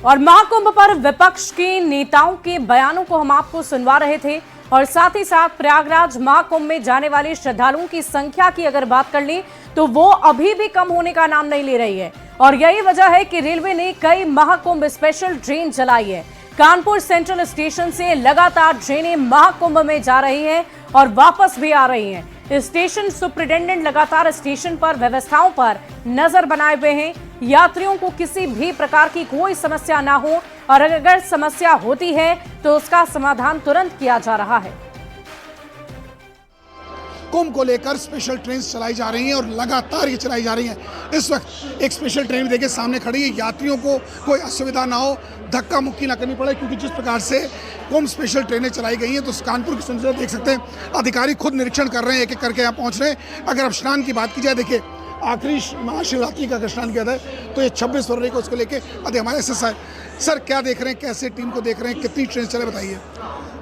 और महाकुंभ पर विपक्ष के नेताओं के बयानों को हम आपको सुनवा रहे थे और साथ ही साथ प्रयागराज महाकुंभ में जाने वाले श्रद्धालुओं की संख्या की अगर बात कर लें तो वो अभी भी कम होने का नाम नहीं ले रही है। और यही वजह है कि रेलवे ने कई महाकुंभ स्पेशल ट्रेन चलाई है। कानपुर सेंट्रल स्टेशन से लगातार ट्रेनें महाकुंभ में जा रही हैं और वापस भी आ रही हैं। स्टेशन सुपरिटेंडेंट लगातार स्टेशन पर व्यवस्थाओं पर नजर बनाए हुए हैं। यात्रियों को किसी भी प्रकार की कोई समस्या ना हो और अगर समस्या होती है तो उसका समाधान तुरंत किया जा रहा है। कुंभ को लेकर स्पेशल ट्रेन चलाई जा रही हैं और लगातार ये चलाई जा रही हैं। इस वक्त एक स्पेशल ट्रेन देखिए सामने खड़ी है। यात्रियों को कोई असुविधा ना हो, धक्का मुक्की ना करनी पड़े, क्योंकि जिस प्रकार से कुंभ स्पेशल ट्रेनें चलाई गई हैं तो कानपुर की सुंदरता देख सकते हैं। अधिकारी खुद निरीक्षण कर रहे हैं, एक एक करके यहाँ पहुँच रहे हैं। अगर अब स्नान की बात की जाए, देखिए आखिरी महाशिवरात्रि का स्नान किया था तो ये 26 फरवरी को उसको लेके हमारे सर क्या देख रहे हैं, कैसे टीम को देख रहे हैं, कितनी ट्रेन चले बताइए।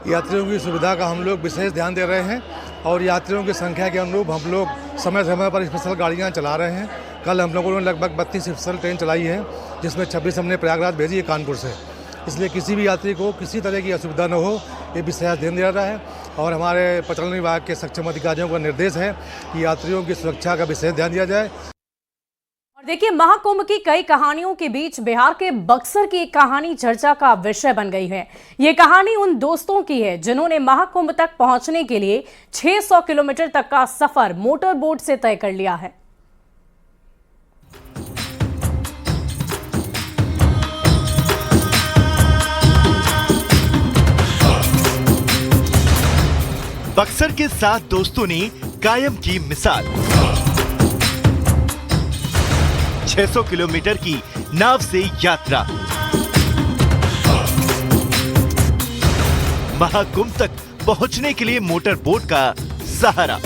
यात्रियों की सुविधा का हम लोग विशेष ध्यान दे रहे हैं और यात्रियों की संख्या के अनुरूप हम लोग समय समय पर स्पेशल गाड़ियां चला रहे हैं। कल हम लोगों ने लगभग 32 स्पेशल ट्रेन चलाई है, जिसमें 26 हमने प्रयागराज भेजी है कानपुर से। इसलिए किसी भी यात्री को किसी तरह की असुविधा न हो, ये विशेष ध्यान दिया रहा है। और हमारे परिचालन विभाग के सक्षम अधिकारियों का निर्देश है कि यात्रियों की सुरक्षा का विशेष ध्यान दिया जाए। देखिए, महाकुंभ की कई कहानियों के बीच बिहार के बक्सर की एक कहानी चर्चा का विषय बन गई है। ये कहानी उन दोस्तों की है जिन्होंने महाकुंभ तक पहुंचने के लिए 600 किलोमीटर तक का सफर मोटर बोट से तय कर लिया है। बक्सर के 7 दोस्तों ने कायम की मिसाल। 600 किलोमीटर की नाव से यात्रा, महाकुंभ तक पहुंचने के लिए मोटर बोट का सहारा।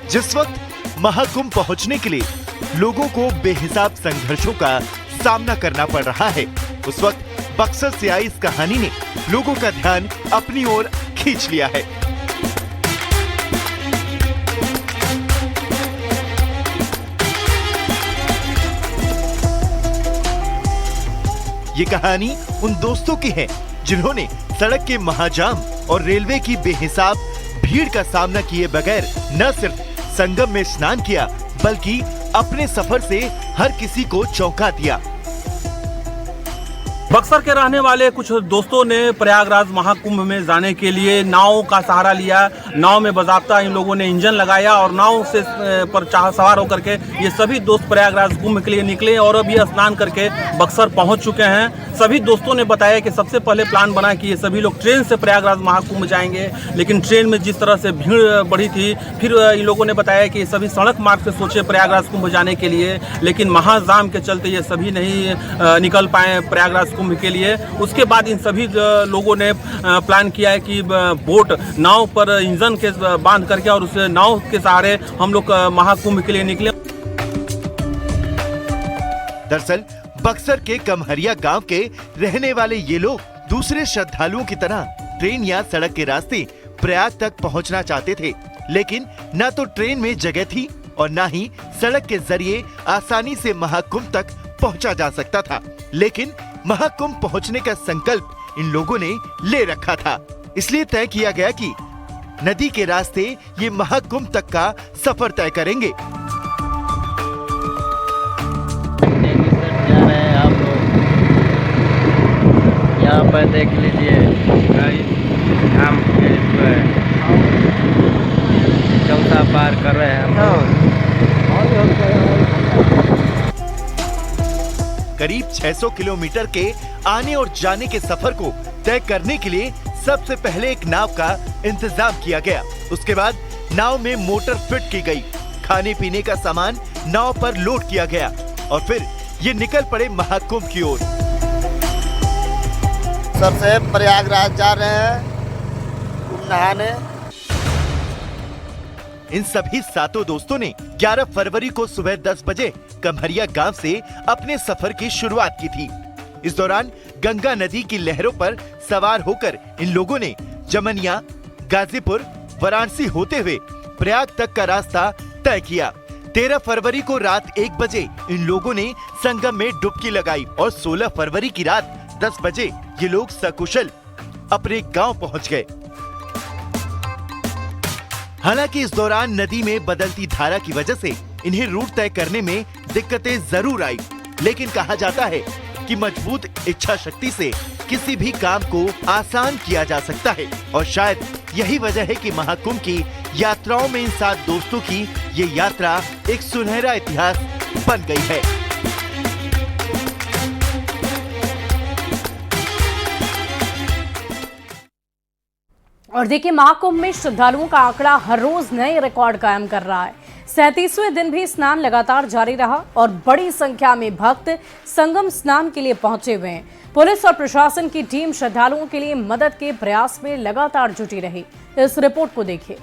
जिस वक्त महाकुंभ पहुंचने के लिए लोगों को बेहिसाब संघर्षों का सामना करना पड़ रहा है, उस वक्त बक्सर से आई इस कहानी ने लोगों का ध्यान अपनी ओर खींच लिया है। ये कहानी उन दोस्तों की है जिन्होंने सड़क के महाजाम और रेलवे की बेहिसाब भीड़ का सामना किए बगैर न सिर्फ संगम में स्नान किया, बल्कि अपने सफर से हर किसी को चौंका दिया। बक्सर के रहने वाले कुछ दोस्तों ने प्रयागराज महाकुंभ में जाने के लिए नाव का सहारा लिया। नाव में बाज़ाब्ता इन लोगों ने इंजन लगाया और नाव से पर सवार होकर के ये सभी दोस्त प्रयागराज कुंभ के लिए निकले और अब ये स्नान करके बक्सर पहुंच चुके हैं। सभी दोस्तों ने बताया कि सबसे पहले प्लान बना कि ये सभी लोग ट्रेन से प्रयागराज महाकुंभ जाएंगे, लेकिन ट्रेन में जिस तरह से भीड़ बढ़ी थी, फिर इन लोगों ने बताया कि सभी सड़क मार्ग से सोचे प्रयागराज कुंभ जाने के लिए, लेकिन महाजाम के चलते ये सभी नहीं निकल पाए प्रयागराज कुंभ के लिए। उसके बाद इन सभी लोगों ने प्लान किया है कि बोट नाव पर इंजन के बांध करके और उस नाव के सहारे हम लोग महाकुंभ के लिए निकले। दरअसल बक्सर के कमहरिया गांव के रहने वाले ये लोग दूसरे श्रद्धालुओं की तरह ट्रेन या सड़क के रास्ते प्रयाग तक पहुंचना चाहते थे, लेकिन न तो ट्रेन में जगह थी और न ही सड़क के जरिए आसानी से महाकुंभ तक पहुंचा जा सकता था। लेकिन महाकुंभ पहुंचने का संकल्प इन लोगों ने ले रखा था, इसलिए तय किया गया कि नदी के रास्ते ये महाकुंभ तक का सफर तय करेंगे। यहाँ पर देख लीजिए, हम चौथा पार कर रहे हैं। करीब 600 किलोमीटर के आने और जाने के सफर को तय करने के लिए सबसे पहले एक नाव का इंतजाम किया गया। उसके बाद नाव में मोटर फिट की गई, खाने पीने का सामान नाव पर लोड किया गया और फिर ये निकल पड़े महाकुंभ की ओर। सबसे प्रयागराज जा रहे हैं कुंभ नहाने। इन सभी 7 दोस्तों ने 11 फरवरी को सुबह 10 बजे कमहरिया गांव से अपने सफर की शुरुआत की थी। इस दौरान गंगा नदी की लहरों पर सवार होकर इन लोगों ने जमनिया, गाजीपुर, वाराणसी होते हुए प्रयाग तक का रास्ता तय किया। 13 फरवरी को रात 1 बजे इन लोगों ने संगम में डुबकी लगाई और 16 फरवरी की रात 10 बजे ये लोग सकुशल अपने गांव पहुंच गए। हालांकि इस दौरान नदी में बदलती धारा की वजह से इन्हें रूट तय करने में दिक्कतें जरूर आई, लेकिन कहा जाता है कि मजबूत इच्छा शक्ति से किसी भी काम को आसान किया जा सकता है और शायद यही वजह है कि महाकुंभ की यात्राओं में इन 7 दोस्तों की ये यात्रा एक सुनहरा इतिहास बन गई है। और देखिए, महाकुंभ में श्रद्धालुओं का आंकड़ा हर रोज नए रिकॉर्ड कायम कर रहा है। 37वें दिन भी स्नान लगातार जारी रहा और बड़ी संख्या में भक्त संगम स्नान के लिए पहुंचे हुए हैं। पुलिस और प्रशासन की टीम श्रद्धालुओं के लिए मदद के प्रयास में लगातार जुटी रही। इस रिपोर्ट को देखिए।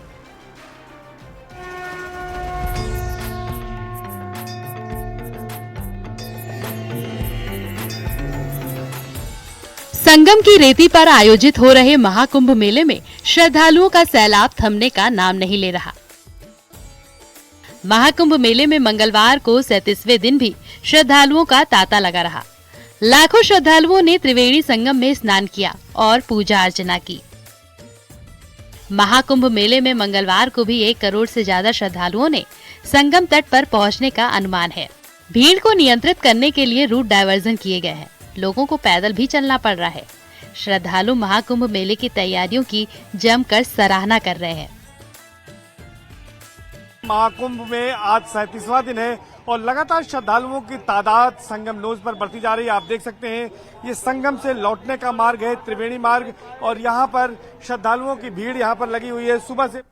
संगम की रेती पर आयोजित हो रहे महाकुंभ मेले में श्रद्धालुओं का सैलाब थमने का नाम नहीं ले रहा। महाकुंभ मेले में मंगलवार को 37वें दिन भी श्रद्धालुओं का तांता लगा रहा। लाखों श्रद्धालुओं ने त्रिवेणी संगम में स्नान किया और पूजा अर्चना की। महाकुंभ मेले में मंगलवार को भी 1 करोड़ से ज्यादा श्रद्धालुओं ने संगम तट पर पहुंचने का अनुमान है। भीड़ को नियंत्रित करने के लिए रूट डायवर्जन किए गए हैं। लोगों को पैदल भी चलना पड़ रहा है। श्रद्धालु महाकुंभ मेले की तैयारियों की जमकर सराहना कर रहे हैं। महाकुंभ में आज 37वां दिन है और लगातार श्रद्धालुओं की तादाद संगम नोज पर बढ़ती जा रही है। आप देख सकते हैं ये संगम से लौटने का मार्ग है, त्रिवेणी मार्ग, और यहाँ पर श्रद्धालुओं की भीड़ यहाँ पर लगी हुई है। सुबह से